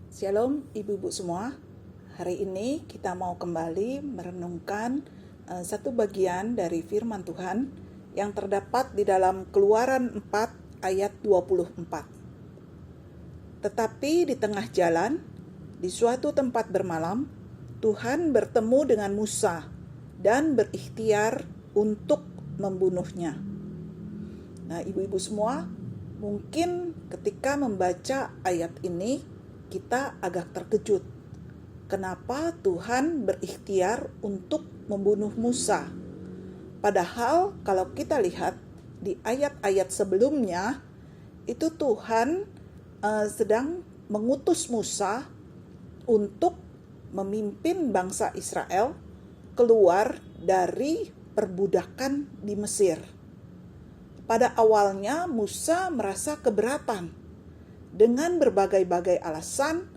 Shalom ibu-ibu semua. Hari ini kita mau kembali merenungkan satu bagian dari firman Tuhan yang terdapat di dalam Keluaran 4 ayat 24. Tetapi di tengah jalan, di suatu tempat bermalam, Tuhan bertemu dengan Musa dan berikhtiar untuk membunuhnya. Nah, ibu-ibu semua, mungkin ketika membaca ayat ini kita agak terkejut. Kenapa Tuhan berikhtiar untuk membunuh Musa? Padahal kalau kita lihat di ayat-ayat sebelumnya, itu Tuhan sedang mengutus Musa untuk memimpin bangsa Israel keluar dari perbudakan di Mesir. Pada awalnya Musa merasa keberatan. Dengan berbagai-bagai alasan,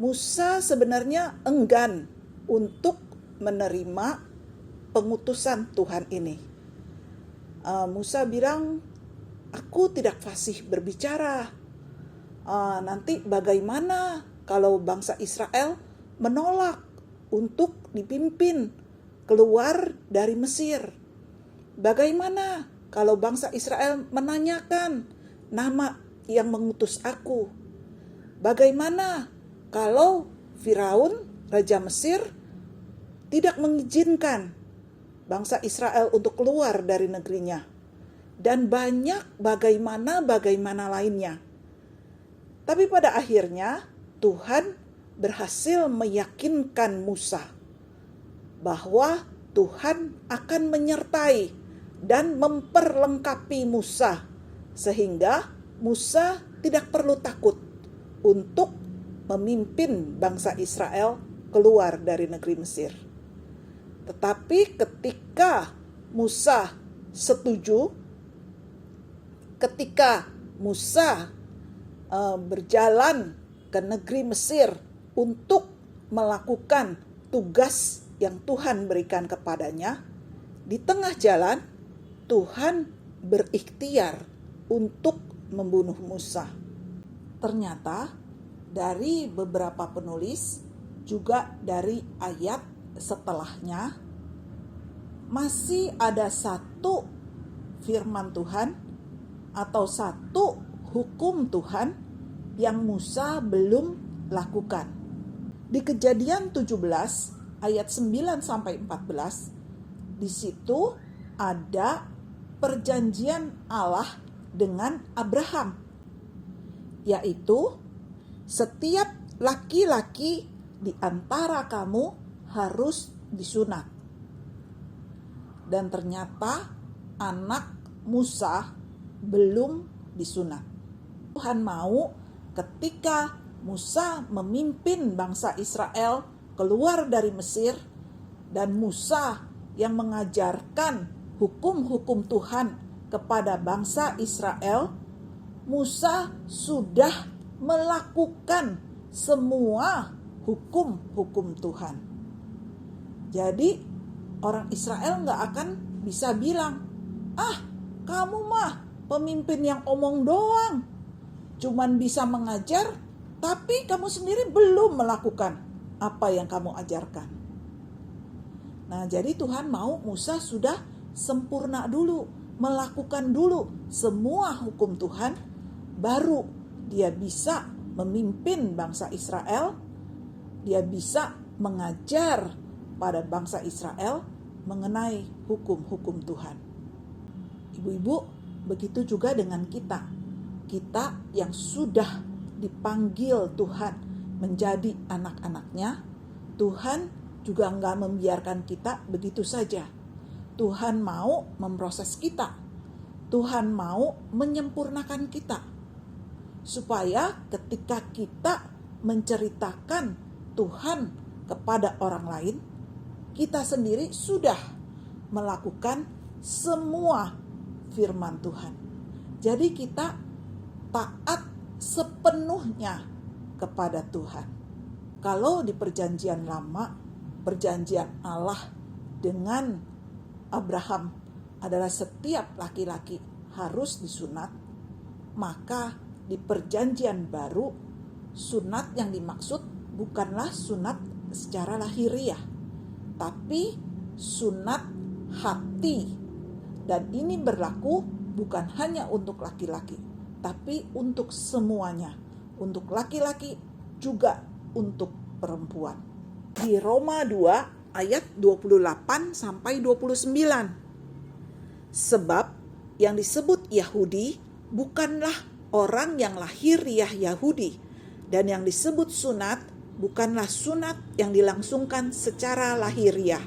Musa sebenarnya enggan untuk menerima pengutusan Tuhan ini. Musa bilang, aku tidak fasih berbicara. Nanti bagaimana kalau bangsa Israel menolak untuk dipimpin keluar dari Mesir? Bagaimana kalau bangsa Israel menanyakan nama yang mengutus aku? Bagaimana kalau Firaun, Raja Mesir, tidak mengizinkan bangsa Israel untuk keluar dari negerinya? Dan banyak bagaimana lainnya. Tapi pada akhirnya Tuhan berhasil meyakinkan Musa bahwa Tuhan akan menyertai dan memperlengkapi Musa, sehingga Musa tidak perlu takut untuk memimpin bangsa Israel keluar dari negeri Mesir. Tetapi ketika Musa setuju, ketika Musa berjalan ke negeri Mesir untuk melakukan tugas yang Tuhan berikan kepadanya, di tengah jalan Tuhan berikhtiar untuk membunuh Musa. Ternyata dari beberapa penulis, juga dari ayat setelahnya, masih ada satu firman Tuhan atau satu hukum Tuhan yang Musa belum lakukan. Di Kejadian 17 ayat 9 sampai 14, di situ ada perjanjian Allah dengan Abraham, yaitu setiap laki-laki di antara kamu harus disunat. Dan ternyata anak Musa belum disunat. Tuhan mau ketika Musa memimpin bangsa Israel keluar dari Mesir, dan Musa yang mengajarkan hukum-hukum Tuhan kepada bangsa Israel, Musa sudah melakukan semua hukum-hukum Tuhan. Jadi orang Israel gak akan bisa bilang, kamu mah pemimpin yang omong doang, cuman bisa mengajar, tapi kamu sendiri belum melakukan apa yang kamu ajarkan. Nah, jadi Tuhan mau Musa sudah sempurna dulu, melakukan dulu semua hukum Tuhan, baru dia bisa memimpin bangsa Israel, dia bisa mengajar pada bangsa Israel mengenai hukum-hukum Tuhan. Ibu-ibu, begitu juga dengan kita. Kita yang sudah dipanggil Tuhan menjadi anak-anaknya, Tuhan juga enggak membiarkan kita begitu saja. Tuhan mau memproses kita. Tuhan mau menyempurnakan kita. Supaya ketika kita menceritakan Tuhan kepada orang lain, kita sendiri sudah melakukan semua firman Tuhan. Jadi kita taat sepenuhnya kepada Tuhan. Kalau di perjanjian lama, perjanjian Allah dengan Abraham adalah setiap laki-laki harus disunat, maka di perjanjian baru sunat yang dimaksud bukanlah sunat secara lahiriah, tapi sunat hati. Dan ini berlaku bukan hanya untuk laki-laki, tapi untuk semuanya. Untuk laki-laki juga untuk perempuan. Di Roma 2 ayat 28 sampai 29. Sebab yang disebut Yahudi bukanlah orang yang lahiriah Yahudi, dan yang disebut sunat bukanlah sunat yang dilangsungkan secara lahiriah.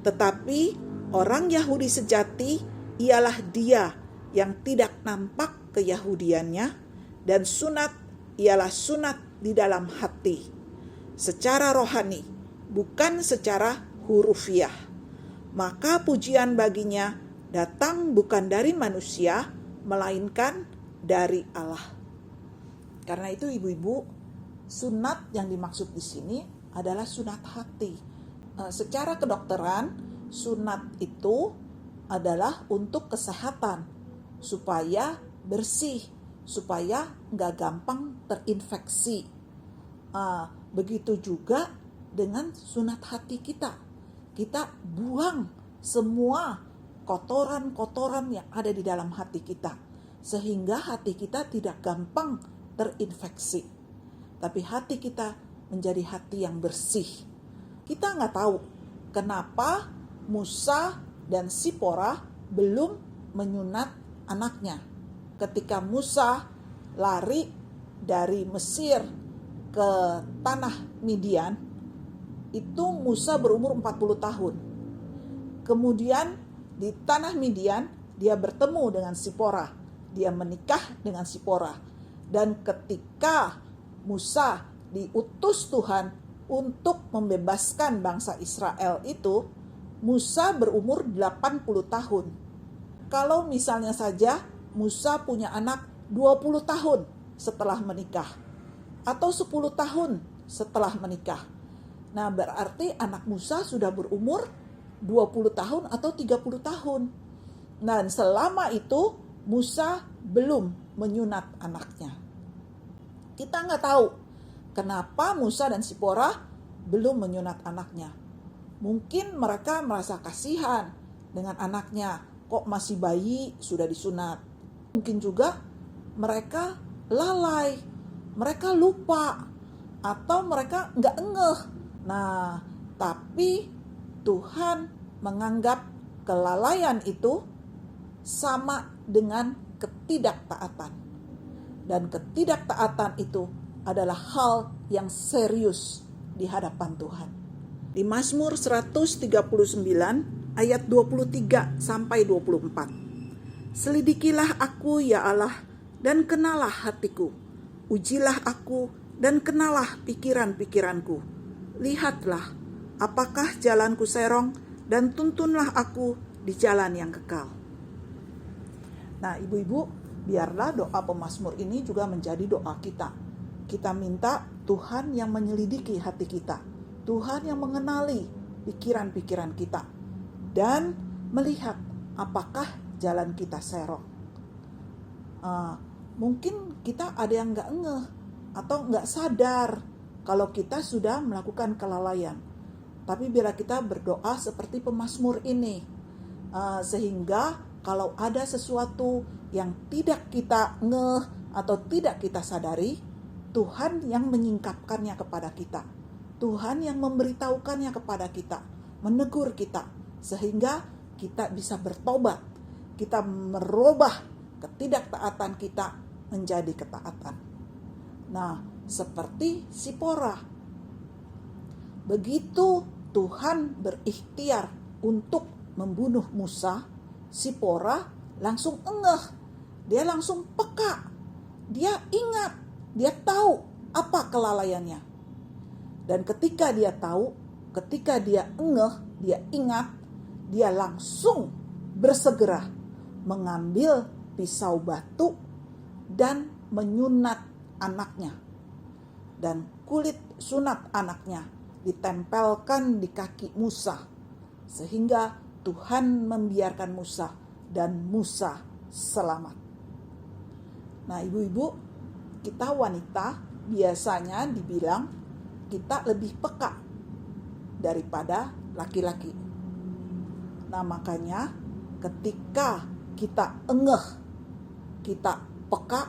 Tetapi orang Yahudi sejati ialah dia yang tidak nampak keyahudiannya, dan sunat ialah sunat di dalam hati, secara rohani, bukan secara hurufiah. Maka pujian baginya datang bukan dari manusia, melainkan dari Allah. Karena itu ibu-ibu, sunat yang dimaksud di sini adalah sunat hati. Secara kedokteran, sunat itu adalah untuk kesehatan, supaya bersih, supaya nggak gampang terinfeksi. Begitu juga dengan sunat hati kita. Kita buang semua kotoran-kotoran yang ada di dalam hati kita, sehingga hati kita tidak gampang terinfeksi. Tapi hati kita menjadi hati yang bersih. Kita nggak tahu kenapa Musa dan Sipora belum menyunat anaknya. Ketika Musa lari dari Mesir ke tanah Midian, itu Musa berumur 40 tahun. Kemudian di tanah Midian dia bertemu dengan Sipora. Dia menikah dengan Sipora. Dan ketika Musa diutus Tuhan untuk membebaskan bangsa Israel itu, Musa berumur 80 tahun. Kalau misalnya saja Musa punya anak 20 tahun setelah menikah, atau 10 tahun setelah menikah, nah berarti anak Musa sudah berumur 20 tahun atau 30 tahun. Dan selama itu Musa belum menyunat anaknya. Kita nggak tahu kenapa Musa dan Sipora belum menyunat anaknya. Mungkin mereka merasa kasihan dengan anaknya, kok masih bayi sudah disunat. Mungkin juga mereka lalai, mereka lupa, atau mereka nggak ngeh. Nah, tapi Tuhan menganggap kelalaian itu sama dengan ketidaktaatan. Dan ketidaktaatan itu adalah hal yang serius di hadapan Tuhan. Di Mazmur 139 ayat 23 sampai 24. Selidikilah aku ya Allah, dan kenalah hatiku. Ujilah aku dan kenalah pikiran-pikiranku. Lihatlah apakah jalanku serong, dan tuntunlah aku di jalan yang kekal. Nah ibu-ibu, biarlah doa pemazmur ini juga menjadi doa kita. Kita minta Tuhan yang menyelidiki hati kita, Tuhan yang mengenali pikiran-pikiran kita, dan melihat apakah jalan kita serong. Mungkin kita ada yang gak ngeh atau gak sadar kalau kita sudah melakukan kelalaian. Tapi bila kita berdoa seperti pemazmur ini, sehingga kalau ada sesuatu yang tidak kita ngeh atau tidak kita sadari, Tuhan yang menyingkapkannya kepada kita. Tuhan yang memberitahukannya kepada kita, menegur kita, sehingga kita bisa bertobat. Kita merubah ketidaktaatan kita menjadi ketaatan. Nah, seperti Sipora. Begitu Tuhan berikhtiar untuk membunuh Musa, Sipora langsung engeh. Dia langsung peka. Dia ingat, dia tahu apa kelalaiannya. Dan ketika dia tahu, ketika dia engeh, dia ingat, dia langsung bersegera mengambil pisau batu dan menyunat anaknya. Dan kulit sunat anaknya ditempelkan di kaki Musa, sehingga Tuhan membiarkan Musa dan Musa selamat. Nah ibu-ibu, kita wanita biasanya dibilang kita lebih peka daripada laki-laki. Nah, makanya ketika kita engeh, kita peka,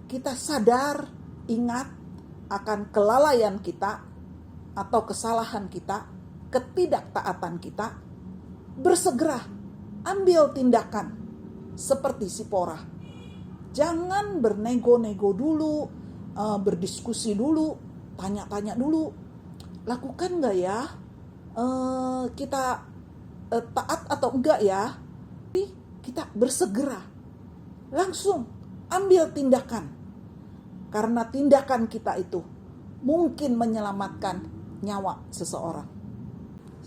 kita sadar, ingat akan kelalaian kita atau kesalahan kita, ketidaktaatan kita, bersegera ambil tindakan seperti Sipora. Jangan bernego-nego dulu, berdiskusi dulu, tanya-tanya dulu. Lakukan gak ya? Kita taat atau enggak ya? Kita bersegera, langsung ambil tindakan. Karena tindakan kita itu mungkin menyelamatkan nyawa seseorang.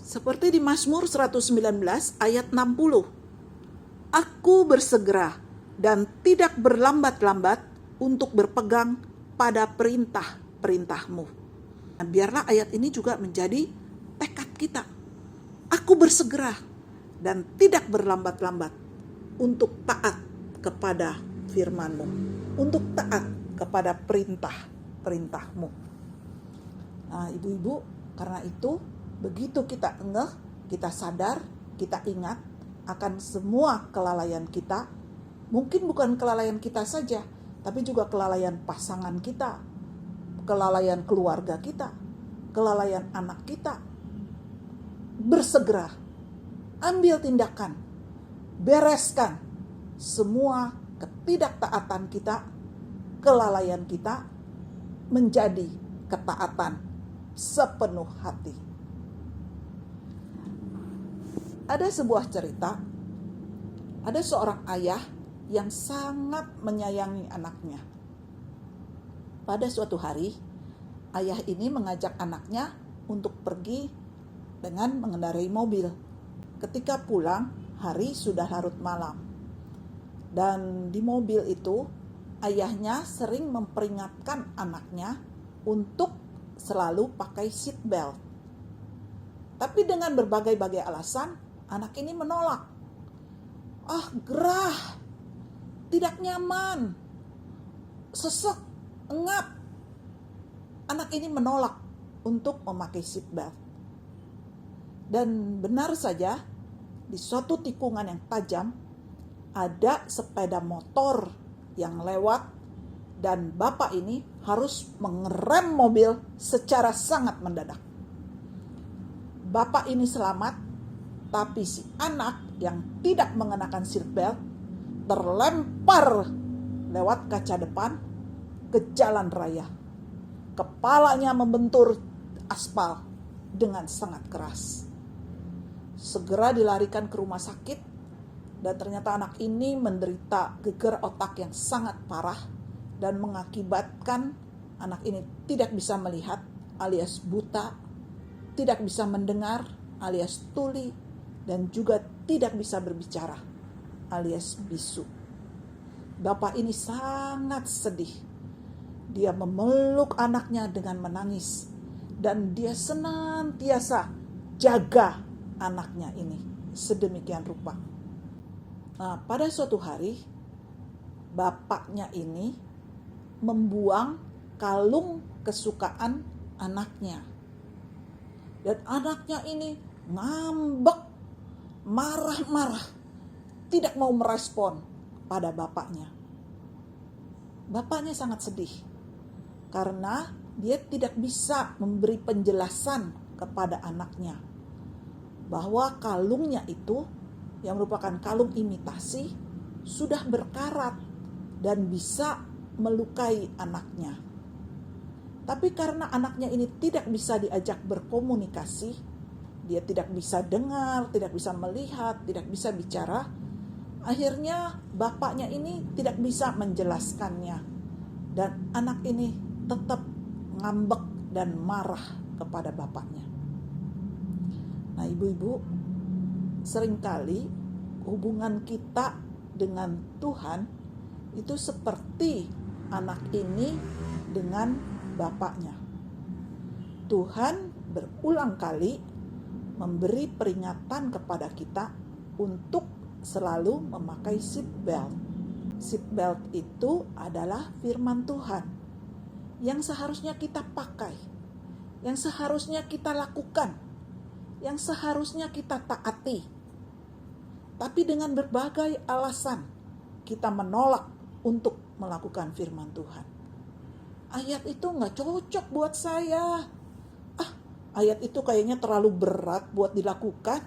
Seperti di Mazmur 119 ayat 60. Aku bersegera dan tidak berlambat-lambat untuk berpegang pada perintah-perintahmu. Nah, biarlah ayat ini juga menjadi tekad kita. Aku bersegera dan tidak berlambat-lambat untuk taat kepada firman-Mu, untuk taat kepada perintah-perintah-Mu. Nah, ibu-ibu, karena itu begitu kita engeh, kita sadar, kita ingat akan semua kelalaian kita. Mungkin bukan kelalaian kita saja, tapi juga kelalaian pasangan kita, kelalaian keluarga kita, kelalaian anak kita. Bersegera, ambil tindakan, bereskan semua ketidaktaatan kita, kelalaian kita menjadi ketaatan sepenuh hati. Ada sebuah cerita, ada seorang ayah yang sangat menyayangi anaknya. Pada suatu hari, ayah ini mengajak anaknya untuk pergi dengan mengendarai mobil. Ketika pulang, hari sudah larut malam. Dan di mobil itu, ayahnya sering memperingatkan anaknya untuk selalu pakai seat belt. Tapi dengan berbagai-bagai alasan, anak ini menolak. Gerah, tidak nyaman, sesek, engap. Anak ini menolak untuk memakai seat belt. Dan benar saja, di suatu tikungan yang tajam, ada sepeda motor yang lewat dan bapak ini harus mengerem mobil secara sangat mendadak. Bapak ini selamat, tapi si anak yang tidak mengenakan seatbelt terlempar lewat kaca depan ke jalan raya. Kepalanya membentur aspal dengan sangat keras. Segera dilarikan ke rumah sakit dan ternyata anak ini menderita gegar otak yang sangat parah dan mengakibatkan anak ini tidak bisa melihat alias buta, tidak bisa mendengar alias tuli, dan juga tidak bisa berbicara alias bisu. Bapak ini sangat sedih. Dia memeluk anaknya dengan menangis dan dia senantiasa jaga anaknya ini sedemikian rupa. Nah, pada suatu hari bapaknya ini membuang kalung kesukaan anaknya. Dan anaknya ini ngambek, marah-marah, tidak mau merespon pada bapaknya. Bapaknya sangat sedih karena dia tidak bisa memberi penjelasan kepada anaknya bahwa kalungnya itu yang merupakan kalung imitasi sudah berkarat dan bisa melukai anaknya. Tapi karena anaknya ini tidak bisa diajak berkomunikasi, dia tidak bisa dengar, tidak bisa melihat, tidak bisa bicara, akhirnya bapaknya ini tidak bisa menjelaskannya. Dan anak ini tetap ngambek dan marah kepada bapaknya. Nah, ibu-ibu, seringkali hubungan kita dengan Tuhan itu seperti anak ini dengan bapaknya. Tuhan berulang kali memberi peringatan kepada kita untuk selalu memakai seat belt. Seat belt itu adalah firman Tuhan yang seharusnya kita pakai, yang seharusnya kita lakukan, yang seharusnya kita taati. Tapi dengan berbagai alasan kita menolak untuk melakukan firman Tuhan. Ayat itu gak cocok buat saya. Ayat itu kayaknya terlalu berat buat dilakukan.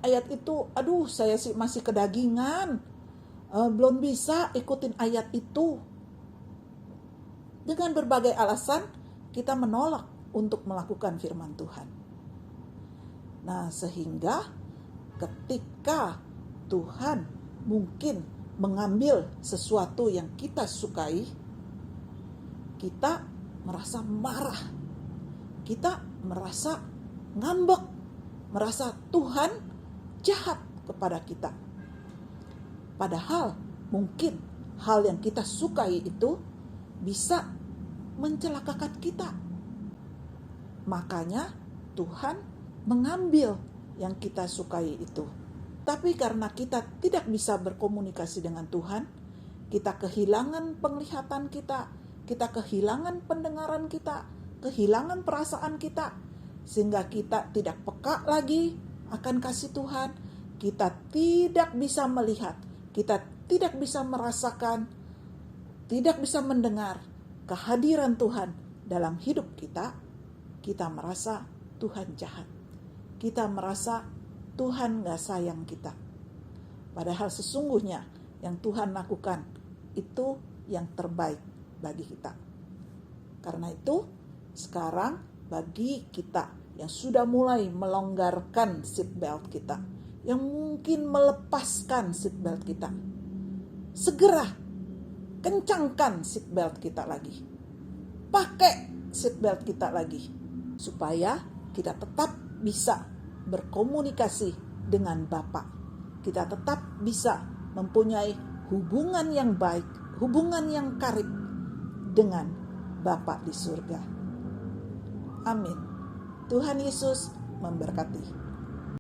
Ayat itu, saya sih masih kedagingan. Belum bisa ikutin ayat itu. Dengan berbagai alasan kita menolak untuk melakukan firman Tuhan. Nah, sehingga ketika Tuhan mungkin mengambil sesuatu yang kita sukai, kita merasa marah, kita merasa ngambek, merasa Tuhan jahat kepada kita. Padahal mungkin hal yang kita sukai itu bisa mencelakakan kita. Makanya Tuhan mengambil yang kita sukai itu. Tapi karena kita tidak bisa berkomunikasi dengan Tuhan, kita kehilangan penglihatan kita kehilangan pendengaran kita, kehilangan perasaan kita, sehingga kita tidak peka lagi akan kasih Tuhan. Kita tidak bisa melihat, kita tidak bisa merasakan, tidak bisa mendengar kehadiran Tuhan dalam hidup kita. Kita merasa Tuhan jahat, kita merasa Tuhan gak sayang kita. Padahal sesungguhnya yang Tuhan lakukan itu yang terbaik bagi kita. Karena itu sekarang bagi kita yang sudah mulai melonggarkan seatbelt kita, yang mungkin melepaskan seatbelt kita, segera kencangkan seatbelt kita lagi, pakai seatbelt kita lagi, supaya kita tetap bisa berkomunikasi dengan Bapa. Kita tetap bisa mempunyai hubungan yang baik, hubungan yang karib dengan Bapa di surga. Amin. Tuhan Yesus memberkati.